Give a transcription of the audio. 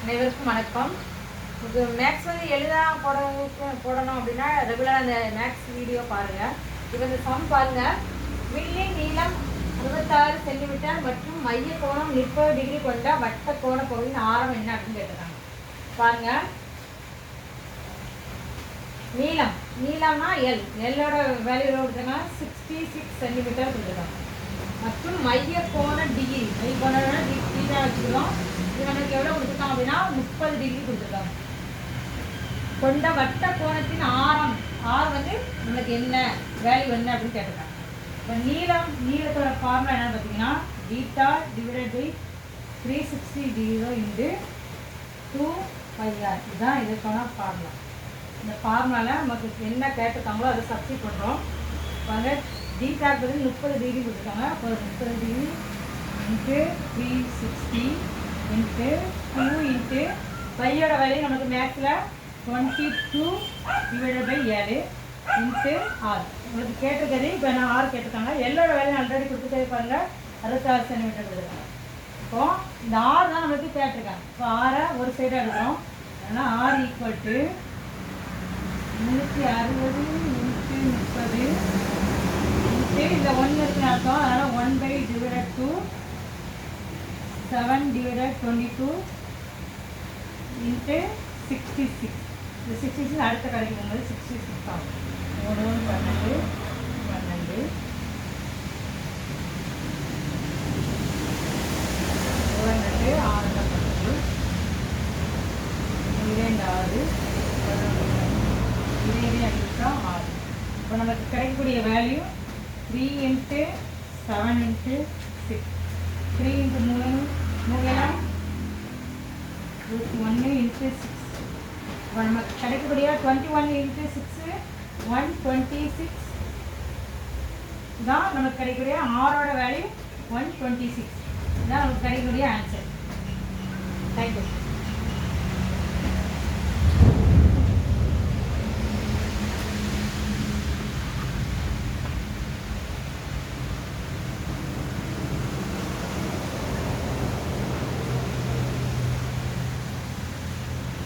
அனைவருக்கும் வணக்கம். இது மேக்ஸ் வந்து எளிதாக போடணும் அப்படின்னா ரெகுலராக அந்த மேக்ஸ் வீடியோ பாருங்கள். இப்போ இந்த சம் பாருங்கள். வில்லி நீளம் 66 சென்டிமீட்டர் மற்றும் மைய கோணம் 30 டிகிரி கொண்ட வட்ட கோண பகுதியின் ஆரம் என்ன அப்படின்னு கேட்டுருக்காங்க. பாருங்கள், நீளம்னா எல்லோட வேல்யூ கொடுத்துருக்காங்க 66 சென்டிமீட்டர் கொடுத்துருக்காங்க. மற்றும் மைய கோண டிகிரி டிகிரி வச்சுக்கிறோம். இது நமக்கு எவ்வளோ கொடுத்துருக்காங்க அப்படின்னா 30 டிகிரி கொடுத்துருக்காங்க. கொண்ட வட்ட கோணத்தின் ஆரம் வந்து நம்மளுக்கு என்ன வேல்யூ என்ன அப்படின்னு கேட்டிருக்காங்க. இப்போ நீளத்தோட ஃபார்முலா என்னன்னு பார்த்தீங்கன்னா பீட்டா டிவைடட் பை 360 2πr. இதுதான் இதுக்கான ஃபார்முலா. இந்த ஃபார்முலாவில் நமக்கு என்ன கேட்டிருக்காங்களோ அதை சப்ஸ்டிட் பண்ணுறோம். பாருங்க, பீட்டாக்கு பதில் 30 டிகிரி கொடுத்துருக்காங்க. அப்போ 30 டிகிரி இன்ட்டு 360 இன்ட்டு 2 இன்ட்டு பையோட வேல்யூ நமக்கு மேக்ஸில் 22 டிவைடட் பை 7 இன்ட்டு ஆர். உங்களுக்கு கேட்டிருக்கிறது இப்போ நான் ஆர் கேட்டிருக்காங்க. எல்லோட வேல்யூ ஆல்ரெடி கொடுத்துட்டே பாருங்கள் 66 சென்டிமீட்டர் கொடுத்துருக்காங்க. இப்போது இந்த ஆர் தான் நம்மளுக்கு கேட்டிருக்காங்க. இப்போ ஆரை ஒரு சைடாக எடுக்கிறோம். அதனால் R equal to 360 into 30 into இந்த 1 இருக்குன்னு அர்த்தம். அதனால் 1 டிவைடட் 2 7 டிவைடட் 22 இன்ட்டு 66. இந்த 66 அடுத்த கிடைக்கும் போது 66 ஆகும். 3 12 12 12 6 12 2 6 இதே அடிச்சா 6. இப்போ நமக்கு கிடைக்கக்கூடிய value 3 into 7 into 6 3 into 3 1 into 6. இப்போ நமக்கு கிடைக்கக்கூடிய 21 இன்ட்டு 6 126 தான் நமக்கு கிடைக்கக்கூடிய ஆரோட வேல்யூ 126. இதுதான் நமக்கு கிடைக்கக்கூடிய ஆன்சர். தேங்க்யூ.